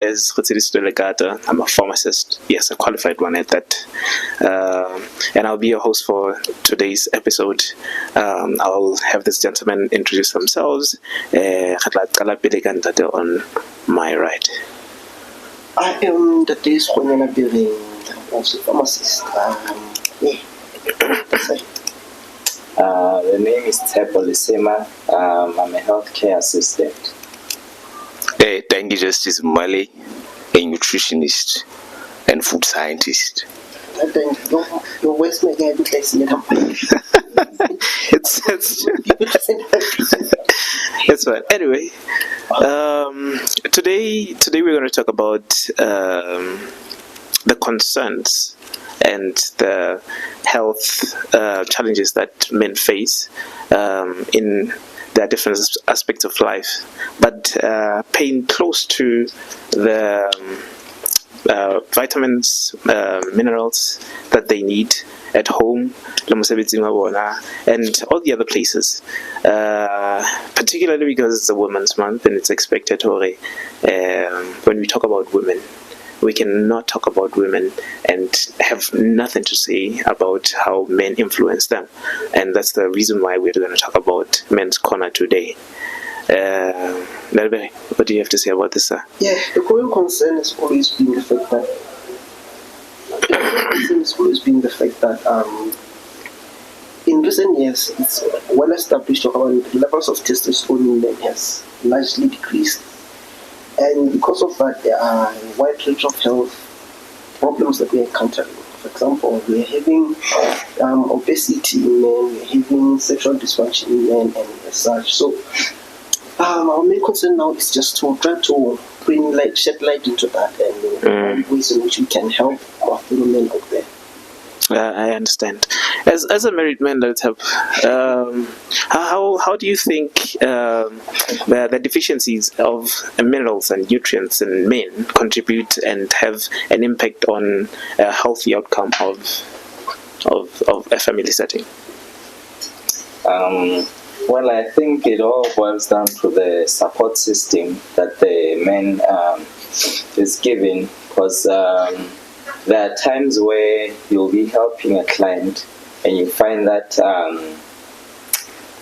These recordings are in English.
is Delegata. I'm a pharmacist. Yes, a qualified one at that. And I'll be your host for today's episode. I'll have this gentleman introduce themselves. On my right. I am the days when I'm building. I'm also a pharmacist. The name is Tepo Lisema. I'm a healthcare assistant. Hey, thank you, Justice Mali, a nutritionist and food scientist. I think your West may get place in It's fine. Anyway, today we're going to talk about the concerns and the health challenges that men face in their different aspects of life, but paying close to the vitamins, minerals that they need at home, and all the other places. Particularly because it's a Women's Month and it's expected when we talk about women, we cannot talk about women and have nothing to say about how men influence them. And that's the reason why we're going to talk about Men's Corner today. Melbe, what do you have to say about this, sir? Yeah, the growing concern has always been the fact that in recent years it's well established about the levels of testosterone in men has largely decreased. And because of that, there are a wide range of health problems that we are encountering. For example, we are having obesity in men, we are having sexual dysfunction in men, and as such. So, our main concern now is just to try to shed light into that and ways in which we can help our fellow men out there. I understand. As a married man, let's have how do you think the deficiencies of minerals and nutrients in men contribute and have an impact on a healthy outcome of a family setting? Well, I think it all boils down to the support system that the man is given, because there are times where you'll be helping a client and you find that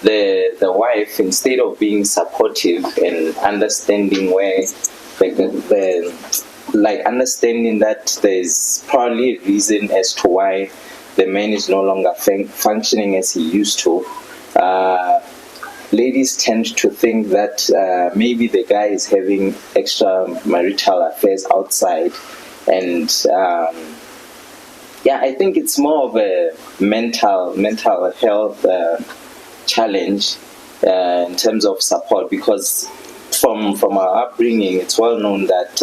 the wife, instead of being supportive and understanding where understanding that there's probably a reason as to why the man is no longer functioning as he used to, ladies tend to think that maybe the guy is having extramarital affairs outside. And I think it's more of a mental health challenge in terms of support, because from our upbringing, it's well known that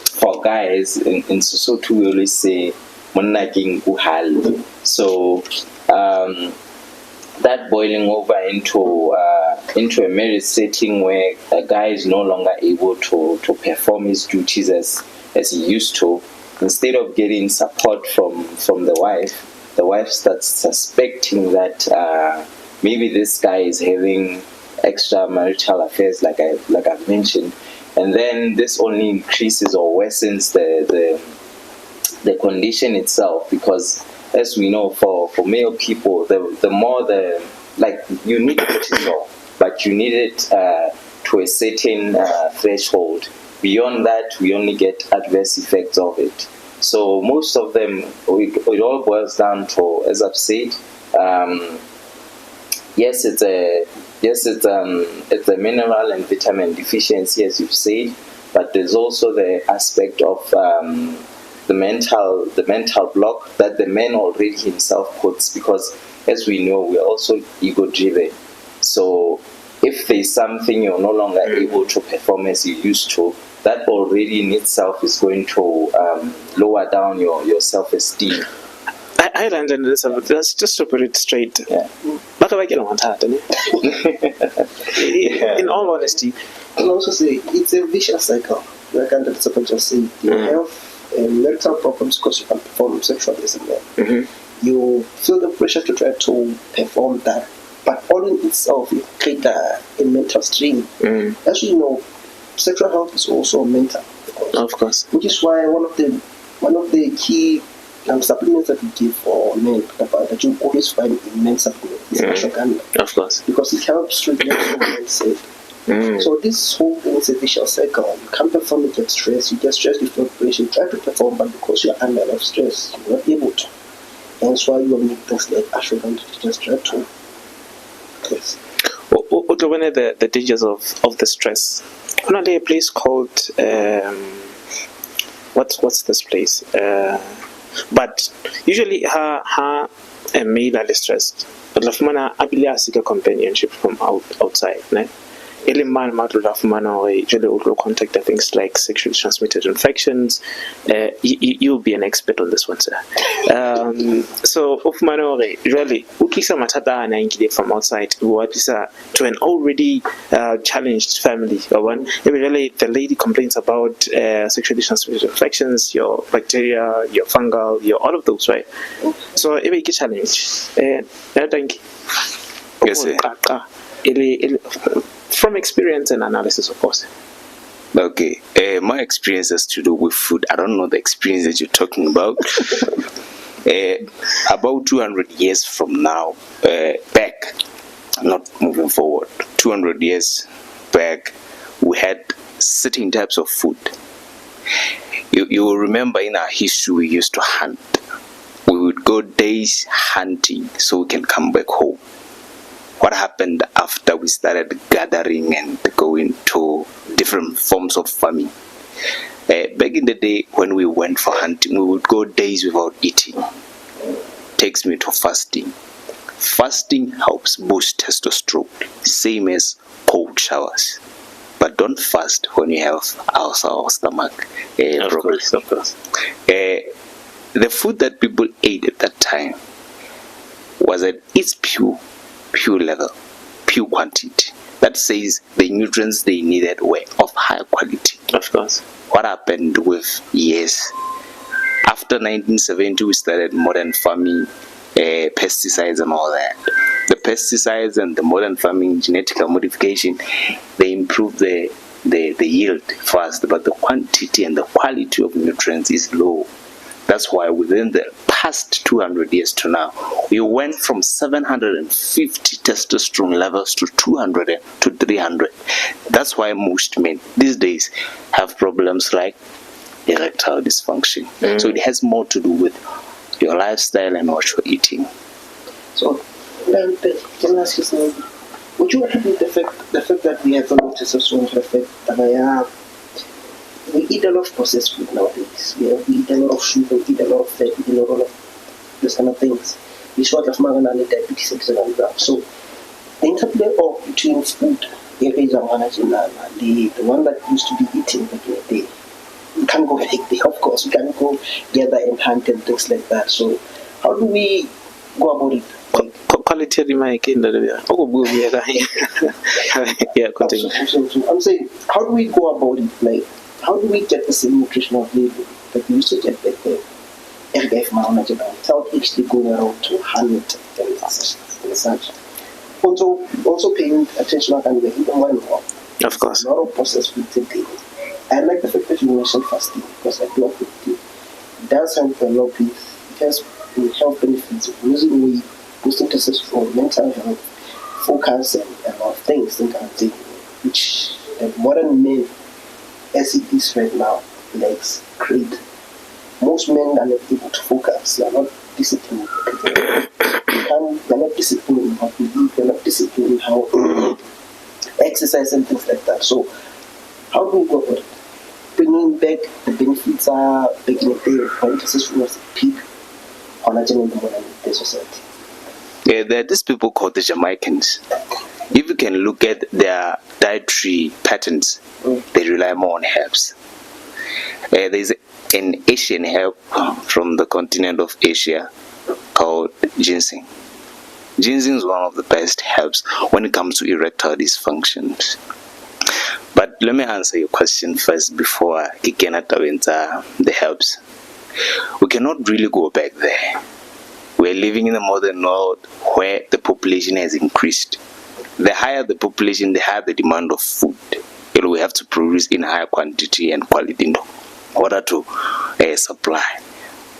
for guys in Sesotho we always say "monna ke uhal." So that boiling over into a marriage setting where a guy is no longer able to perform his duties as he used to, instead of getting support from the wife starts suspecting that maybe this guy is having extramarital affairs, like I've mentioned, and then this only increases or worsens the condition itself, because as we know, for male people, the more you need cortisol, but you need it to a certain threshold. Beyond that, we only get adverse effects of it. So most of them, it all boils down to, as I've said, yes, it's a mineral and vitamin deficiency, as you've said, but there's also the aspect of the mental block that the man already himself puts, because as we know, we're also ego-driven. So if there's something you're no longer able to perform as you used to, that already in itself is going to lower down your self-esteem. I learned this, that's just to put it straight. Yeah. In all honesty. I'll also say it's a vicious cycle. Like I just say, you have mental problems because you can perform sexually as a man. You feel the pressure to try to perform that, but all in itself, it creates a mental strain. As you know, sexual health is also mental. course. Of course. Which is why one of the key supplements that we give for men, that you always find in men's supplements, is ashwagandha. Of course. Because it helps regulate hormone mindset. So this whole thing is a vicious cycle. You can't perform, you get stressed. You get stressed, you feel pressure. You try to perform, but because you're under a lot of stress, you're not able to. Hence why you need things like ashwagandha to just try to. Yes. What are the dangers of the stress? Another a place called what's this place? But usually her a male are stressed. But lafumana abili seek a companionship from outside, ne? Ele man lafumana usually will contact things like sexually transmitted infections. You'll be an expert on this one, sir. So ufumana really ukisa matata na from outside what is to an already challenged family. One really the lady complains about sexually transmitted infections, your bacteria, your fungal, your all of those, right? So it may get challenged. I think Yes, sir. From experience and analysis, of course. Okay, my experience has to do with food. I don't know the experience that you're talking about. About 200 years from now, back, not moving forward, 200 years back, we had certain types of food. You will remember in our history we used to hunt. We would go days hunting so we can come back home. What happened after we started gathering and going to different forms of farming? Back in the day when we went for hunting, we would go days without eating. Takes me to fasting. Fasting helps boost testosterone, same as cold showers. But don't fast when you have ulcer or stomach problems. Of course. The food that people ate at that time was at its pure level, pure quantity. That says the nutrients they needed were of high quality. Of course. What happened with years? After 1970, we started modern farming, pesticides and all that. The pesticides and the modern farming, genetic modification, they improve the yield fast, but the quantity and the quality of nutrients is low. That's why within the past 200 years to now, we went from 750 testosterone levels to 200 to 300. That's why most men these days have problems like erectile dysfunction. So it has more to do with your lifestyle and what you're eating. So, then, can I ask you something? Would you agree with the fact that we have a lot of testosterone effect that we eat a lot of processed food nowadays. We eat a lot of sugar, we eat a lot of fat, we eat a lot of those kind of things. We sort of marginally diabetes and that. So the interplay of between food, the one that used to be eaten back in the day, we can't go back there, of course. We can't go gather and hunt and things like that. So how do we go about it? Quality mic in yeah, continue. So I'm saying, how do we go about it? Like, how do we get the same nutritional value that we used to get back there? Without actually going around to hunt and such. Also paying attention to the eating more and more. Of course. A lot of processed food today. I like the fact that you mentioned fasting because I do agree with you. It does help a lot with, it has health benefits of losing weight, boosting testosterone, mental health, focus, and a lot of things which modern men, as it is right now, lacks great. Most men are not able to focus. They are not disciplined. They are not disciplined in how to eat. They are not disciplined in how to exercise and things like that. So, how do we go about it? Bringing back the benefits are back in the day when testosterone was a peak on a general modern day society. Yeah, there are these people called the Jamaicans. If you can look at their dietary patterns, they rely more on herbs. There's an Asian herb from the continent of Asia called ginseng. Ginseng is one of the best herbs when it comes to erectile dysfunctions. But let me answer your question first before I get into the herbs. We cannot really go back there. We're living in a modern world where the population has increased. The higher the population, the higher the demand of food. we have to produce in higher quantity and quality in order to supply.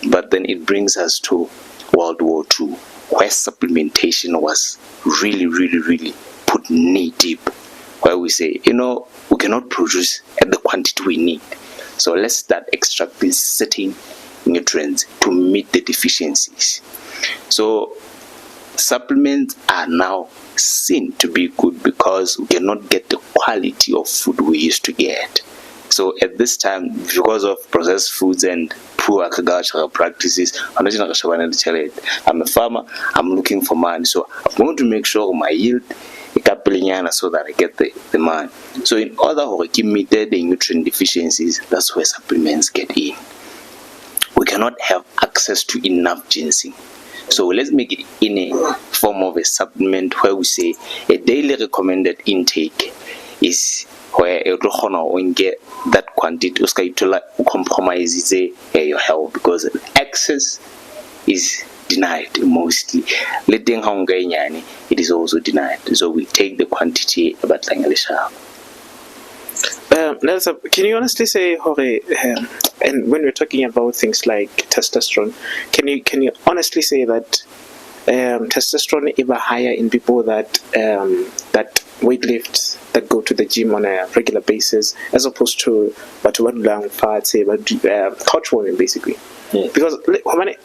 But then it brings us to World War II, where supplementation was really put knee deep, where we say, we cannot produce at the quantity we need, so let's start extract these certain nutrients to meet the deficiencies. So supplements are now seen to be good because we cannot get the quality of food we used to get. So at this time, because of processed foods and poor agricultural practices, I'm a farmer, I'm looking for money, so I'm going to make sure my yield is so that I get the money. So in order to meet the nutrient deficiencies, that's where supplements get in. We cannot have access to enough ginseng, so let's make it in a form of a supplement where we say a daily recommended intake is where you don't get that quantity to compromise your health, because access is denied mostly. It is also denied, so we take the quantity about Nelson, can you honestly say, and when we're talking about things like testosterone, can you honestly say that testosterone is higher in people that weight lift, that go to the gym on a regular basis, as opposed to couch warming, basically? Yeah. Because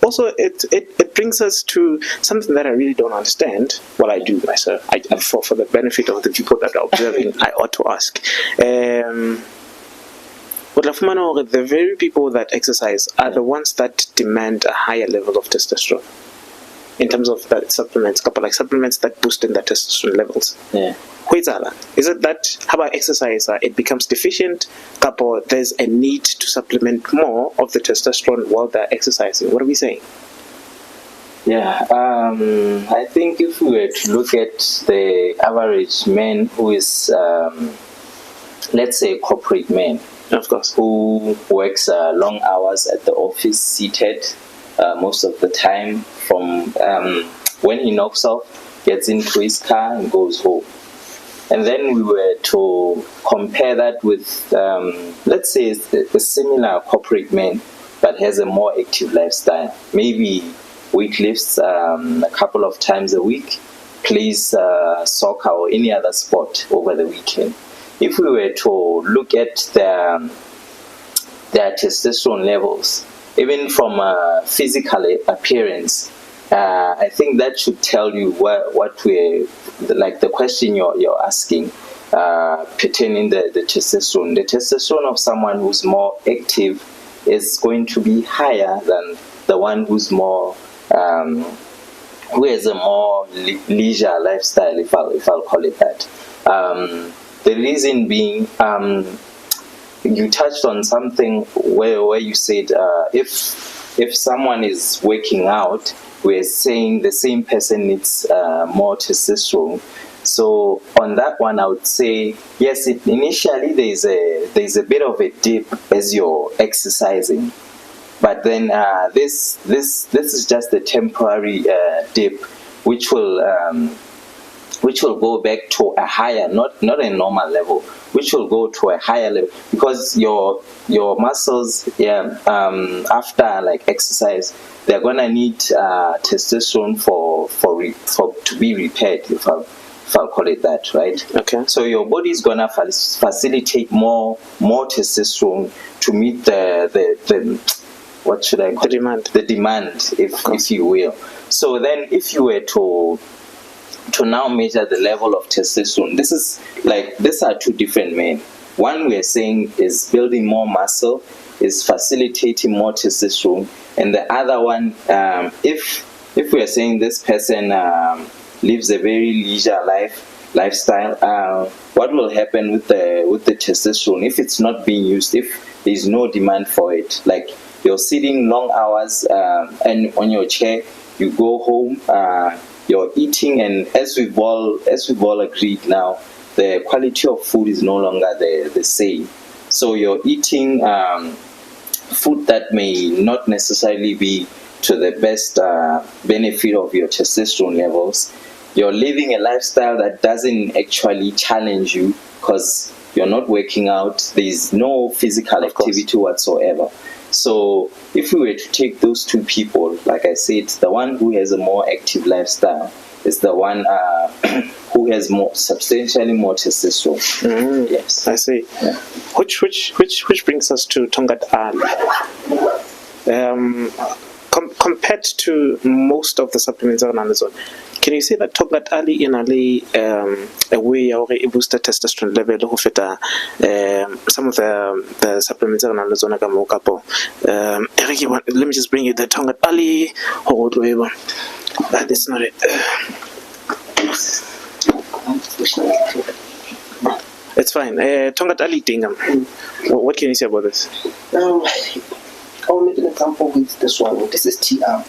also it brings us to something that I really don't understand. Well, I do myself. For the benefit of the people that are observing, I ought to ask. The very people that exercise are the ones that demand a higher level of testosterone. In terms of that supplements, supplements that boost in the testosterone levels. Yeah. Is it that how about exercise? It becomes deficient, there's a need to supplement more of the testosterone while they're exercising? What are we saying? Yeah, I think if we were to look at the average man who is, let's say, a corporate man, of course, who works long hours at the office, seated most of the time, from when he knocks off, gets into his car and goes home. And then we were to compare that with, let's say, a similar corporate man, but has a more active lifestyle. Maybe weight lifts a couple of times a week, plays soccer or any other sport over the weekend. If we were to look at their testosterone levels, even from a physical appearance, I think that should tell you what we're, like the question you're asking, pertaining the testosterone. The testosterone of someone who's more active is going to be higher than the one who's more, who has a more leisure lifestyle, if I'll call it that. The reason being, you touched on something where you said if someone is working out, we're saying the same person needs more testosterone. So on that one, I would say yes. Initially, there's a bit of a dip as you're exercising, but then this is just a temporary dip, which will go back to a higher, not a normal level, which will go to a higher level, because your muscles, after like exercise, they're gonna need testosterone for to be repaired, if I'll call it that, right? Okay. So your body is gonna facilitate more testosterone to meet the what should I call it? The demand, if you will. So then, if you were to now measure the level of testosterone, these are two different men. One we're saying is building more muscle, is facilitating more testosterone, and the other one, if we're saying this person lives a very leisure lifestyle, what will happen with the testosterone if it's not being used, if there's no demand for it? Like, you're sitting long hours and on your chair, you go home, you're eating, and as we've all agreed now, the quality of food is no longer the same. So you're eating food that may not necessarily be to the best benefit of your testosterone levels. You're living a lifestyle that doesn't actually challenge you, because you're not working out, there's no physical activity whatsoever. So if we were to take those two people, like I said, the one who has a more active lifestyle is the one who has substantially more testosterone. Yes, I see. Yeah. Which brings us to Tongat Ali. Compared to most of the supplements on Amazon, can you say that Tongat Ali in a way or a booster testosterone level who fit some of the supplements on Amazon like Mokapo? Let me just bring you the Tongat Ali or whatever. That's not it. It's fine. Tongat Ali Dingham. What can you say about this? I'll make an example with this one. This is TR.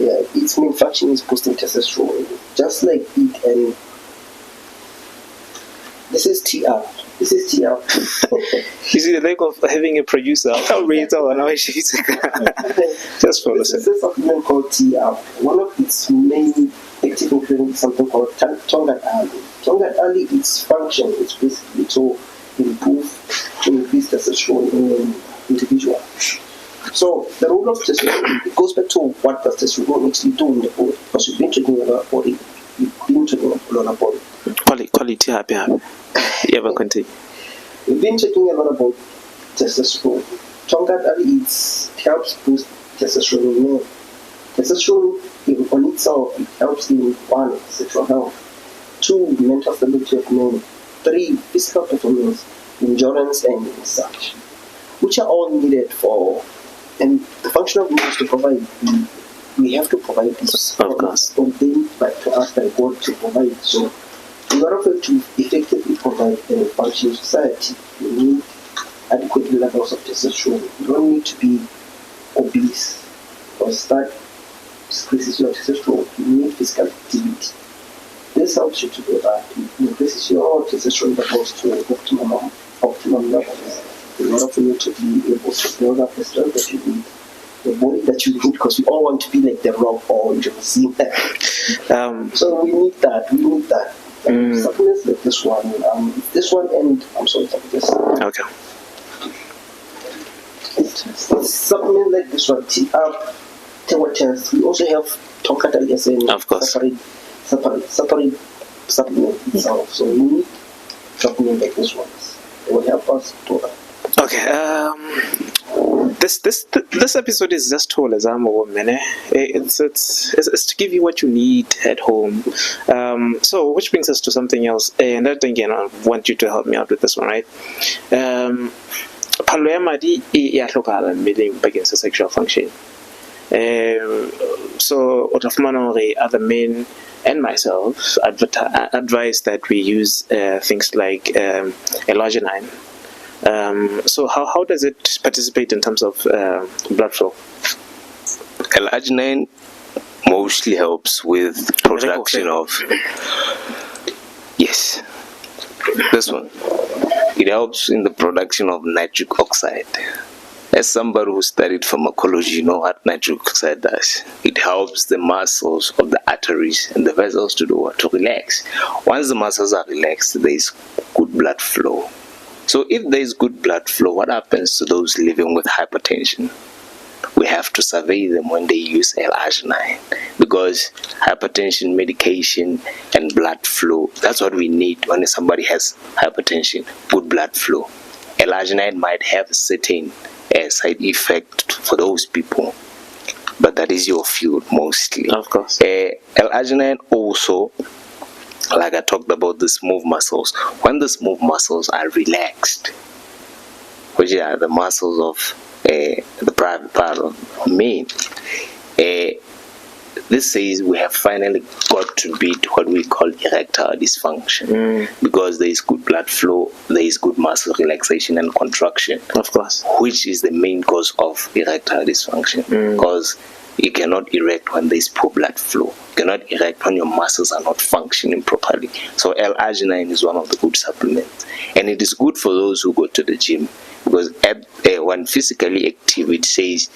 Yeah, its main function is boosting testosterone, just like it. And this is TR. This is TR. You see the lack of having a producer. I'll read it out now. Just follow us. This is a supplement called TR. One of its main active ingredients is something called Tongat Ali. Tongat Ali, its function is basically to increase testosterone in an individual. So the role of testosterone, it goes back to what does testosterone actually do in the body. Because you've been talking about body, you've been talking about our body. Quality happy. Yeah, continue. We've been talking a lot about testosterone. Tongat Ali helps boost testosterone in men. Testosterone on itself, it helps in 1, sexual health, 2, mental stability of men, 3, physical performance, endurance and such, which are all needed for. And the function of men is to provide. We have to provide this. Of course. Ordained to us by God to provide. So, in order for it to effectively provide and function in society, you need adequate levels of testosterone. You don't need to be obese, because that increases your testosterone. You need physical activity. This helps you to do that. It increases your testosterone levels to optimum levels. In order for you to be able to build up the strength that you need, the body that you need, because we all want to be like the Rock or John. So we need that. Supplements like this one, and I'm sorry, this. Okay. Supplements like this one, Beautez. We also have Tongat Ali as a separate supplement itself. So we need supplements like this one. It will help us do that. Okay, this episode is just told as I'm a woman. It's to give you what you need at home. So which brings us to something else, and that again I want you to help me out with this one, right? Palo ya madi ya hlokahala mmeleng bakeng sa sexual function. So other men and myself advise that we use things like L-arginine. So how does it participate in terms of blood flow? L-arginine mostly helps with production of this one. It helps in the production of nitric oxide. As somebody who studied pharmacology, you know what nitric oxide does. It helps the muscles of the arteries and the vessels to do what? To relax. Once the muscles are relaxed, there is good blood flow. So if there is good blood flow, what happens to those living with hypertension? We have to survey them when they use L-arginine, because hypertension medication and blood flow, that's what we need when somebody has hypertension, good blood flow. L-arginine might have a certain side effect for those people, but that is your field mostly. Of course. L-arginine also, like I talked about the smooth muscles, when the smooth muscles are relaxed, which are the muscles of the private part of men, this says we have finally got to beat what we call erectile dysfunction, because there is good blood flow, there is good muscle relaxation and contraction, of course, which is the main cause of erectile dysfunction, because you cannot erect when there is poor blood flow. You cannot erect when your muscles are not functioning properly. So L-arginine is one of the good supplements, and it is good for those who go to the gym, because when physically active, it says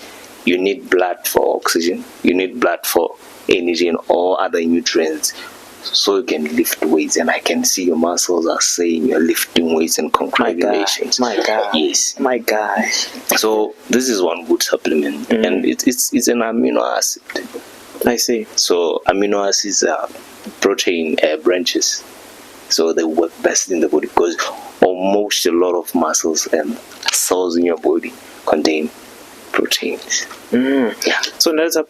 you need blood for oxygen, you need blood for energy and all other nutrients so you can lift weights, and I can see your muscles are saying you're lifting weights, and congratulations. My God. Yes. My guy. So this is one good supplement, and it's an amino acid. I see. So amino acids are protein branches, so they work best in the body because almost a lot of muscles and cells in your body contain proteins. Yeah. So Nelson,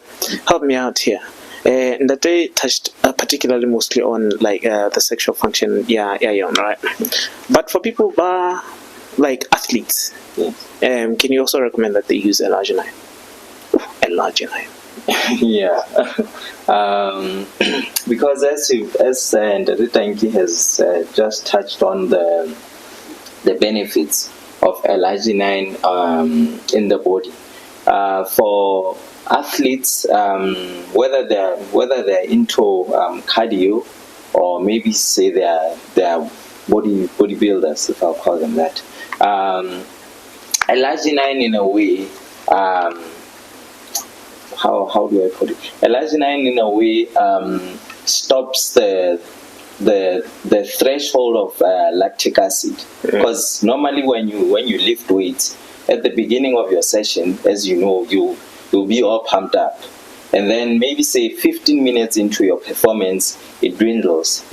help me out here. That they touched particularly mostly on like the sexual function, right? But for people who are like athletes, can you also recommend that they use L-arginine? L-arginine. Yeah, because as Ndaritanki has just touched on the benefits of L-arginine in the body. For athletes, whether they're into cardio, or maybe say they're bodybuilders, if I'll call them that, L-arginine in a way, how do I put it? L-arginine in a way stops the threshold of lactic acid, because normally when you lift weights at the beginning of your session, as you know, you'll be all pumped up, and then maybe say 15 minutes into your performance, it dwindles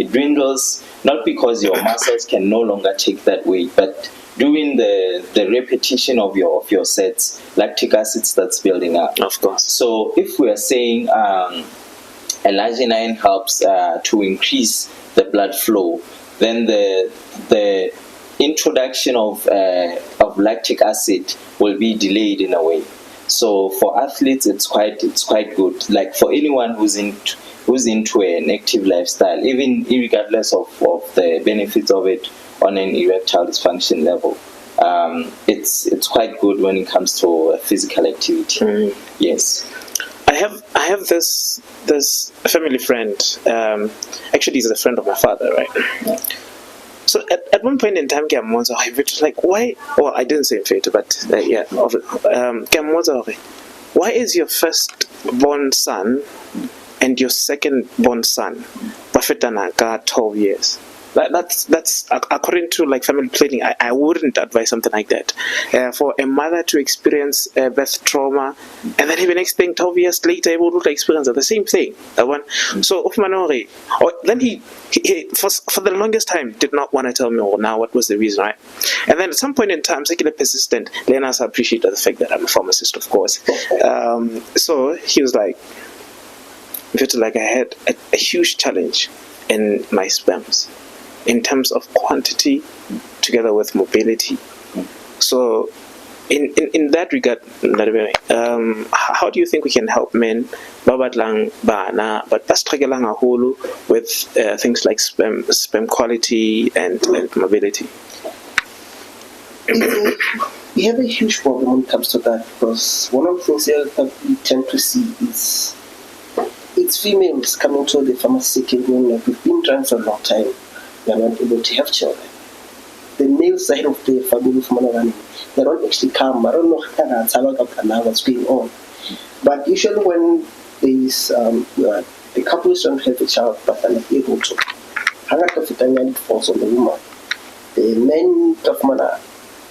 not because your muscles can no longer take that weight, but during the repetition of your sets, lactic acid starts building up. Of course. So if we are saying L-arginine helps to increase the blood flow, then the introduction of lactic acid will be delayed in a way. So for athletes, it's quite good. Like for anyone who's into an active lifestyle, even regardless of the benefits of it on an erectile dysfunction level, it's quite good when it comes to physical activity. Yes. I have this family friend. Actually, he's a friend of my father, right? So at one point in time, like, why? Well, I didn't say infatuated, but why is your first born son and your second born son bafetana 12 years? That's according to like family planning. I wouldn't advise something like that. For a mother to experience birth trauma, and then even next thing 12 years later able to experience the same thing. That one. So then he for the longest time did not want to tell me now what was the reason, right? And then at some point in time, secular persistent, Lenas appreciated the fact that I'm a pharmacist, of course. So he was like, I had a huge challenge in my sperms, in terms of quantity together with mobility. So in that regard, how do you think we can help men but struggling with things like sperm quality and mobility? We have a huge problem when it comes to that, because one of the things that we tend to see is it's females coming to the pharmacy when we've been trying for a long time. They are not able to have children. The male side of the family they don't actually come. I don't know what's going on. But usually when the couple is trying to have a child but they're not able to, it falls on the woman. The men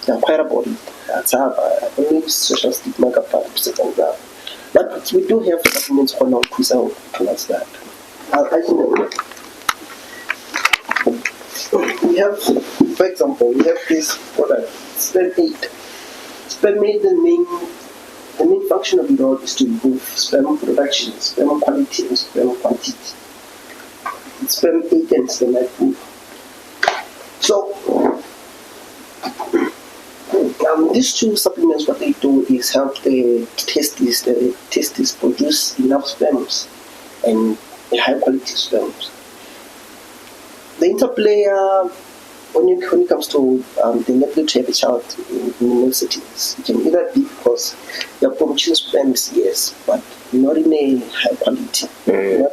they're quite about it. That's only social stigma but we do have supplements for now towards that. I think we have, for example, we have this product, Sperm 8. Sperm 8, the main function of it all is to improve sperm production, sperm quality, and sperm quantity. It's Sperm 8 and Sperm 9. So, these two supplements, what they do is help the testes produce enough sperms and high quality sperms. The interplay when it comes to the ability to have a child in male settings, it can either be because they are producing sperms, yes, but not in a high quality, not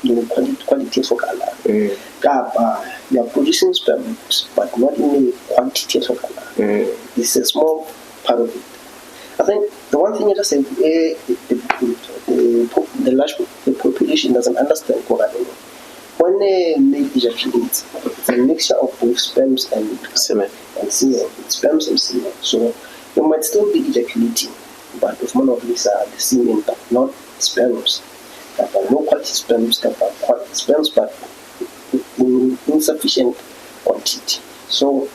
in a quality for color. They are producing sperms, but not in a quantity for color. It's a small part of it. I think the one thing I just said, the population doesn't understand what I don't know. when a male ejaculates, it's a mixture of both sperms and semen. semen. It's sperms and semen. So you might still be ejaculating, but if one of these are the semen, but not sperms. Low quality sperms, but in insufficient quantity. So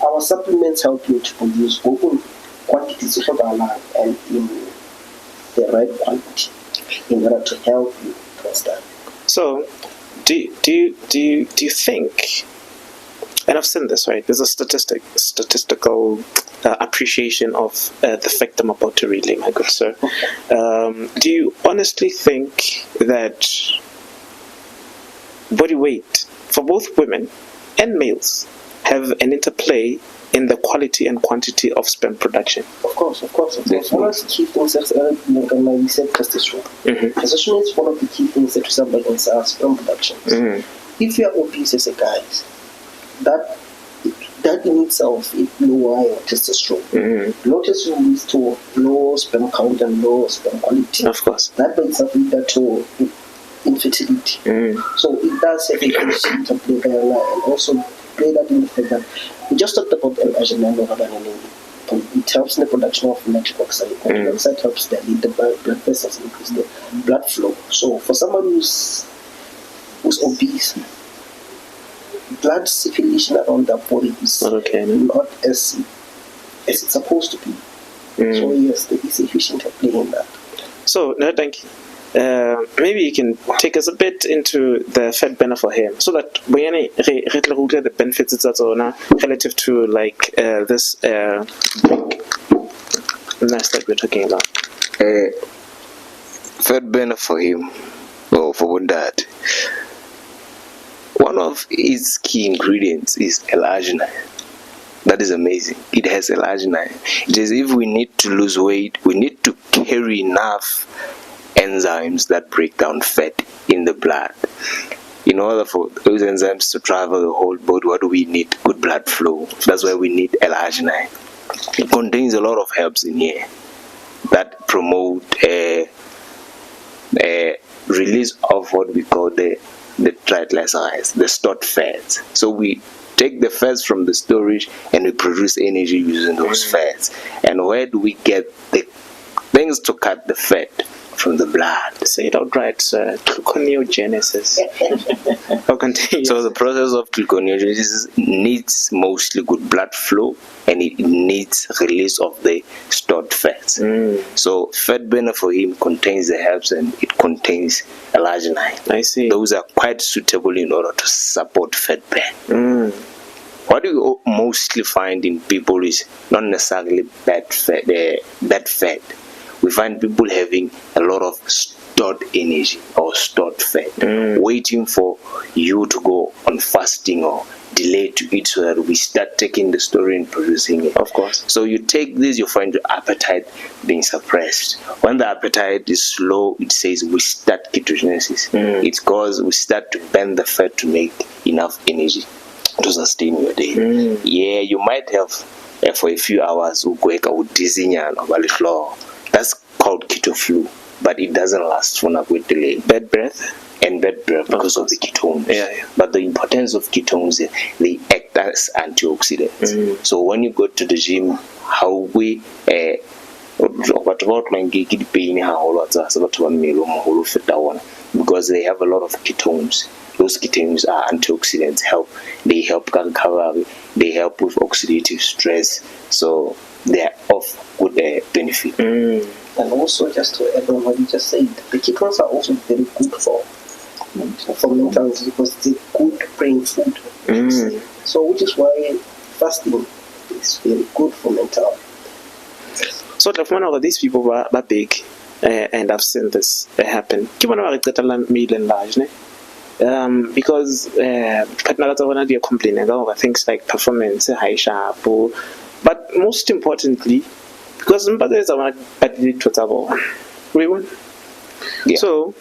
our supplements help you to produce open quantities of Allah and in the right quantity in order to help you understand. So, do you think? And I've seen this, right? There's a statistical appreciation of the fact I'm about to relay, my good sir. Do you honestly think that body weight for both women and males have an interplay in the quality and quantity of sperm production? Of course. One of the key things that we said testosterone. Testosterone is one of the key things that resembles our sperm production. If you are obese as a guy, that in itself is lower your testosterone. Low testosterone leads to low sperm count and low sperm quality. Of course. That by itself leads to infertility. So it does have a huge interplay there, and also play that in the fact that we just talked about estrogen. It helps in the production of nitric oxide. Nitric oxide helps dilate the blood vessels, increase the blood flow. So for someone who's obese, blood circulation around their body is not as it's supposed to be. So yes, there is a huge interplay in that. So no, thank you. Maybe you can take us a bit into the fat burner for him, so that we the benefits it's relative to like this mass that we're talking about. Fat burner for him, or for Dad. One of its key ingredients is L-arginine. That is amazing. It has L-arginine. It is, if we need to lose weight, we need to carry enough enzymes that break down fat in the blood. In order for those enzymes to travel the whole body, what do we need? Good blood flow. That's why we need L-arginine. It contains a lot of herbs in here that promote a release of what we call the triglycerides, the stored fats. So we take the fats from the storage and we produce energy using those fats. And where do we get the things to cut the fat? From the blood. Say it outright, gluconeogenesis. So the process of gluconeogenesis needs mostly good blood flow, and it needs release of the stored fats. So fat burner for him contains the herbs and it contains L-arginine. I see. Those are quite suitable in order to support fat burn. What you mostly find in people is not necessarily bad fat. We find people having a lot of stored energy or stored fat, waiting for you to go on fasting or delay to eat so that we start taking the story and producing it. Of course. So you take this, you find your appetite being suppressed. When the appetite is low, it says we start ketogenesis. It's because we start to burn the fat to make enough energy to sustain your day. Yeah, you might have for a few hours dizzy. That's called keto flu, but it doesn't last for a delay. Bad breath because of the ketones. Yeah. But the importance of ketones, they act as antioxidants. So when you go to the gym, how we because they have a lot of ketones. Those ketones are antioxidants. They help recovery. They help with oxidative stress. So they are of good benefit. And also, just to add on what you just said, the ketones are also very good for mental health because it's a good brain food. So which is why fasting is very good for mental health. Sort of one of these people are big, and I've seen this happen. Because they're complaining about things like performance, high sharp, but most importantly, because there's a bad. So